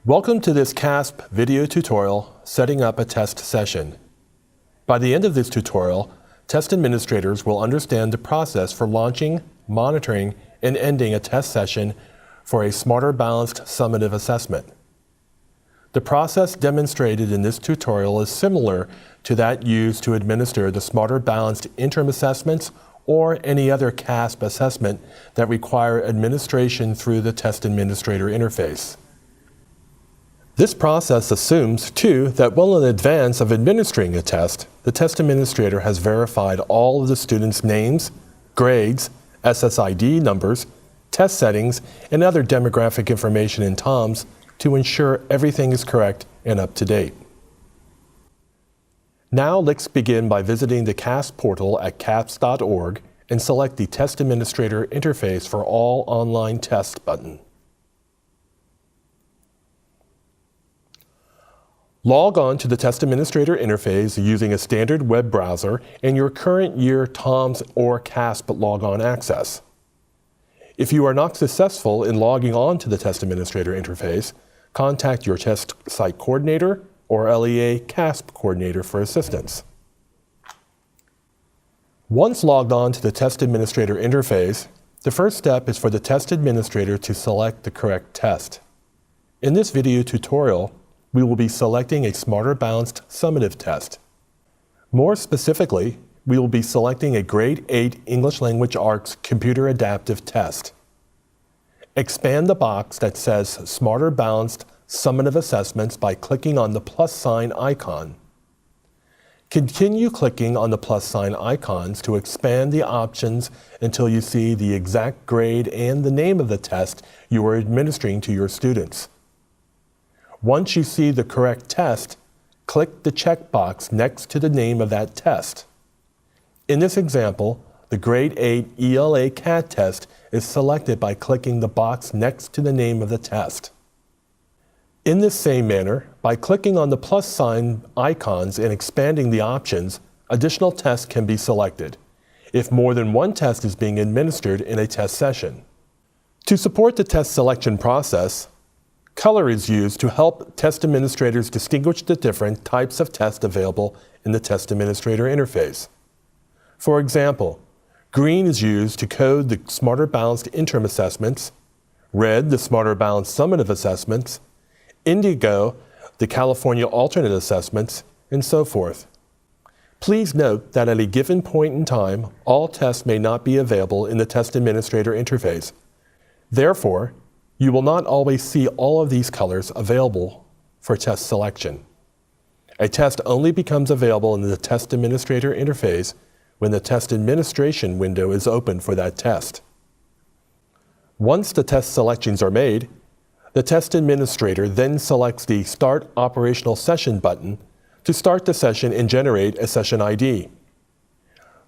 Welcome to this CASP video tutorial, Setting Up a Test Session. By the end of this tutorial, test administrators will understand the process for launching, monitoring, and ending a test session for a smarter balanced summative assessment. The process demonstrated in this tutorial is similar to that used to administer the smarter balanced interim assessments or any other CASP assessment that require administration through the test administrator interface. This process assumes, too, that well in advance of administering a test, the test administrator has verified all of the students' names, grades, SSID numbers, test settings, and other demographic information in TOMS to ensure everything is correct and up to date. Now let's begin by visiting the CASP portal at casp.org and select the Test Administrator Interface for All Online Tests button. Log on to the Test Administrator interface using a standard web browser and your current year TOMS or CASP logon access. If you are not successful in logging on to the Test Administrator interface, contact your test site coordinator or LEA CASP coordinator for assistance. Once logged on to the Test Administrator interface, the first step is for the test administrator to select the correct test. In this video tutorial, we will be selecting a smarter balanced summative test. More specifically, we will be selecting a Grade 8 English Language Arts Computer Adaptive Test. Expand the box that says Smarter Balanced Summative Assessments by clicking on the plus sign icon. Continue clicking on the plus sign icons to expand the options until you see the exact grade and the name of the test you are administering to your students. Once you see the correct test, click the checkbox next to the name of that test. In this example, the Grade 8 ELA CAT test is selected by clicking the box next to the name of the test. In this same manner, by clicking on the plus sign icons and expanding the options, additional tests can be selected, if more than one test is being administered in a test session. To support the test selection process, color is used to help test administrators distinguish the different types of tests available in the test administrator interface. For example, green is used to code the Smarter Balanced Interim Assessments, red the Smarter Balanced Summative Assessments, indigo the California Alternate Assessments, and so forth. Please note that at a given point in time, all tests may not be available in the test administrator interface. Therefore, you will not always see all of these colors available for test selection. A test only becomes available in the test administrator interface when the test administration window is open for that test. Once the test selections are made, the test administrator then selects the Start Operational Session button to start the session and generate a session ID.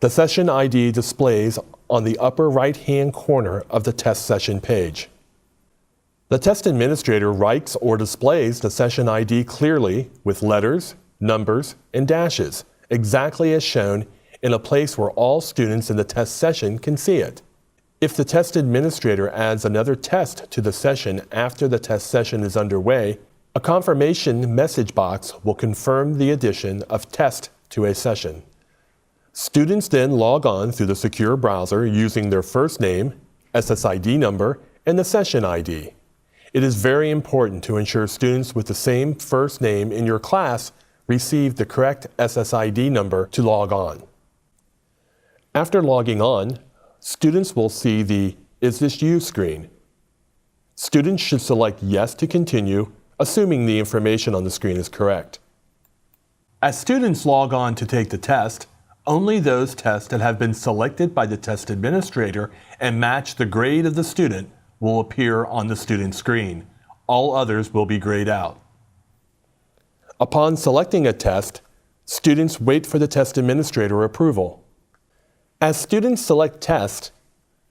The session ID displays on the upper right-hand corner of the test session page. The test administrator writes or displays the session ID clearly with letters, numbers, and dashes, exactly as shown in a place where all students in the test session can see it. If the test administrator adds another test to the session after the test session is underway, a confirmation message box will confirm the addition of test to a session. Students then log on through the secure browser using their first name, SSID number, and the session ID. It is very important to ensure students with the same first name in your class receive the correct SSID number to log on. After logging on, students will see the Is This You screen. Students should select Yes to continue, assuming the information on the screen is correct. As students log on to take the test, only those tests that have been selected by the test administrator and match the grade of the student will appear on the student screen. All others will be grayed out. Upon selecting a test, students wait for the test administrator approval. As students select test,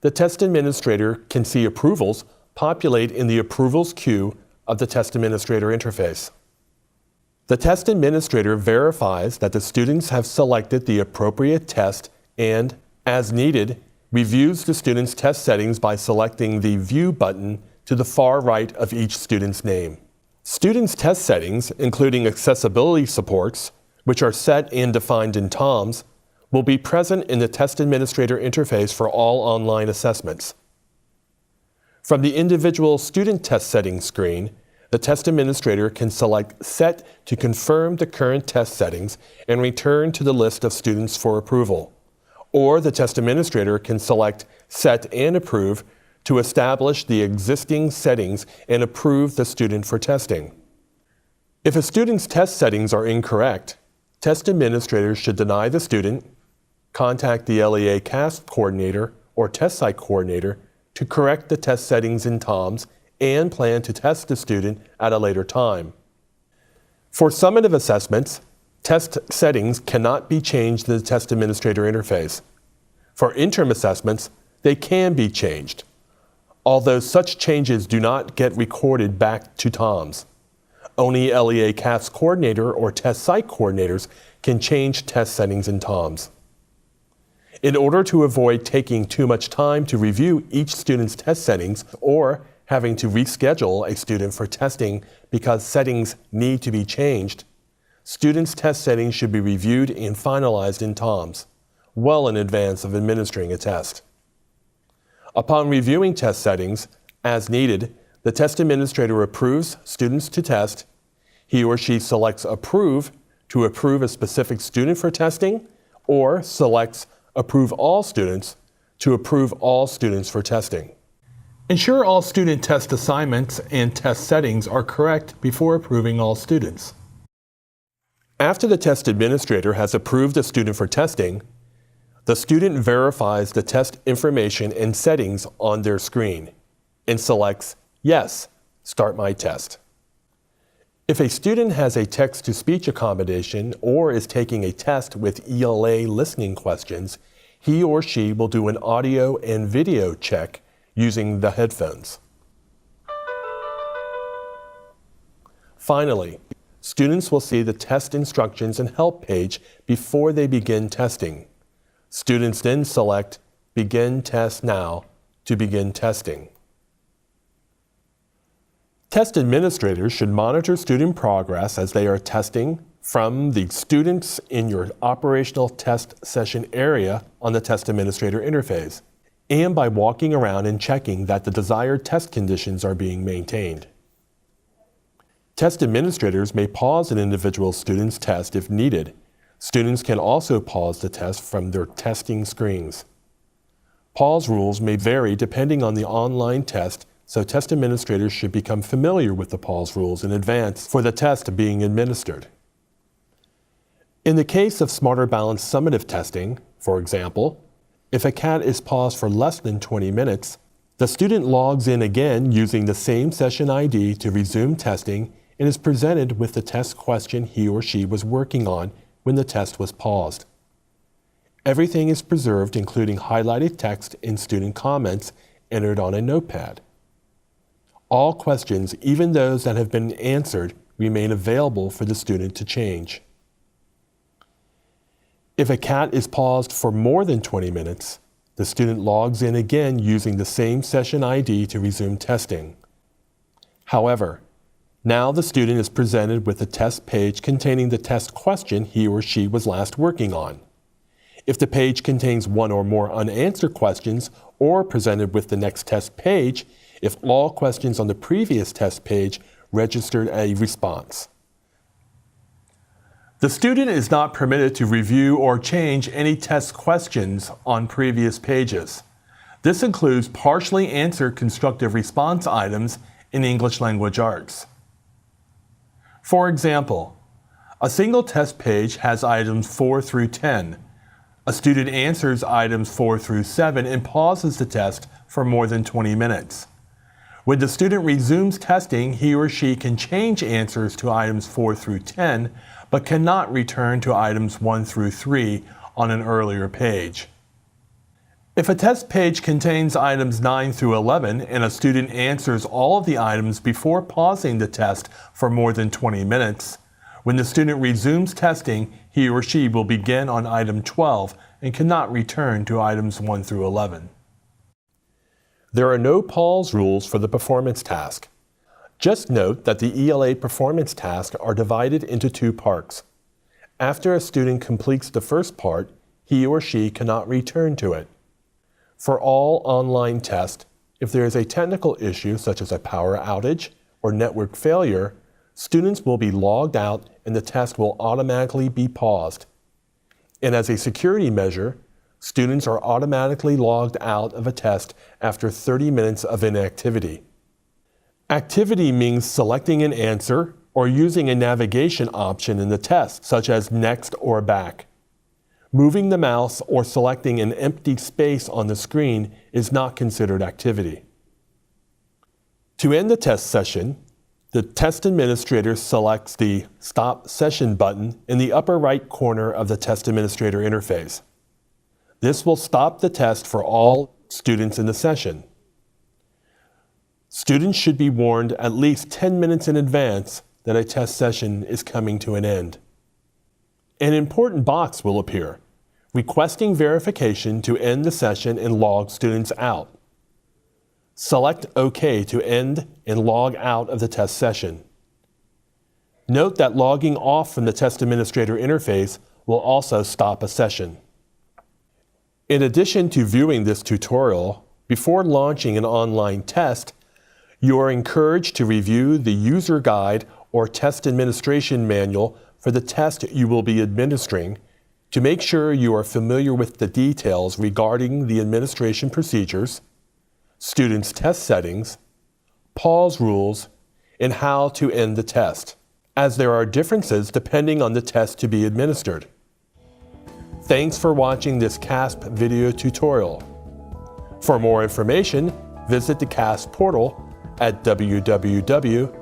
the test administrator can see approvals populate in the approvals queue of the test administrator interface. The test administrator verifies that the students have selected the appropriate test and, as needed, reviews the student's test settings by selecting the View button to the far right of each student's name. Students' test settings, including accessibility supports, which are set and defined in TOMS, will be present in the Test Administrator interface for all online assessments. From the individual student test settings screen, the test administrator can select Set to confirm the current test settings and return to the list of students for approval. Or the test administrator can select Set and Approve to establish the existing settings and approve the student for testing. If a student's test settings are incorrect, test administrators should deny the student, contact the LEA CAS coordinator or test site coordinator to correct the test settings in TOMS and plan to test the student at a later time. For summative assessments, test settings cannot be changed in the test administrator interface. For interim assessments, they can be changed, although such changes do not get recorded back to TOMS. Only LEA CAS coordinator or test site coordinators can change test settings in TOMS. In order to avoid taking too much time to review each student's test settings or having to reschedule a student for testing because settings need to be changed, students' test settings should be reviewed and finalized in TOMS, well in advance of administering a test. Upon reviewing test settings, as needed, the test administrator approves students to test. He or she selects Approve to approve a specific student for testing, or selects Approve All Students to approve all students for testing. Ensure all student test assignments and test settings are correct before approving all students. After the test administrator has approved a student for testing, the student verifies the test information and settings on their screen and selects Yes, Start My Test. If a student has a text-to-speech accommodation or is taking a test with ELA listening questions, he or she will do an audio and video check using the headphones. Finally, students will see the test instructions and help page before they begin testing. Students then select Begin Test Now to begin testing. Test administrators should monitor student progress as they are testing from the students in your operational test session area on the test administrator interface, and by walking around and checking that the desired test conditions are being maintained. Test administrators may pause an individual student's test if needed. Students can also pause the test from their testing screens. Pause rules may vary depending on the online test, so test administrators should become familiar with the pause rules in advance for the test being administered. In the case of Smarter Balanced summative testing, for example, if a CAT is paused for less than 20 minutes, the student logs in again using the same session ID to resume testing and is presented with the test question he or she was working on when the test was paused. Everything is preserved, including highlighted text and student comments entered on a notepad. All questions, even those that have been answered, remain available for the student to change. If a CAT is paused for more than 20 minutes, the student logs in again using the same session ID to resume testing. However, now the student is presented with a test page containing the test question he or she was last working on. If the page contains one or more unanswered questions or presented with the next test page, if all questions on the previous test page registered a response. The student is not permitted to review or change any test questions on previous pages. This includes partially answered constructive response items in English Language Arts. For example, a single test page has items 4 through 10. A student answers items 4 through 7 and pauses the test for more than 20 minutes. When the student resumes testing, he or she can change answers to items 4 through 10, but cannot return to items 1 through 3 on an earlier page. If a test page contains items 9 through 11 and a student answers all of the items before pausing the test for more than 20 minutes, when the student resumes testing, he or she will begin on item 12 and cannot return to items 1 through 11. There are no pause rules for the performance task. Just note that the ELA performance tasks are divided into two parts. After a student completes the first part, he or she cannot return to it. For all online tests, if there is a technical issue such as a power outage or network failure, students will be logged out and the test will automatically be paused. And as a security measure, students are automatically logged out of a test after 30 minutes of inactivity. Activity means selecting an answer or using a navigation option in the test, such as next or back. Moving the mouse or selecting an empty space on the screen is not considered activity. To end the test session, the test administrator selects the Stop Session button in the upper right corner of the test administrator interface. This will stop the test for all students in the session. Students should be warned at least 10 minutes in advance that a test session is coming to an end. An important box will appear, requesting verification to end the session and log students out. Select OK to end and log out of the test session. Note that logging off from the test administrator interface will also stop a session. In addition to viewing this tutorial, before launching an online test, you are encouraged to review the user guide or test administration manual for the test you will be administering to make sure you are familiar with the details regarding the administration procedures, students' test settings, pause rules, and how to end the test, as there are differences depending on the test to be administered. Thanks for watching this CASP video tutorial. For more information, visit the CASP portal at www.casp.org.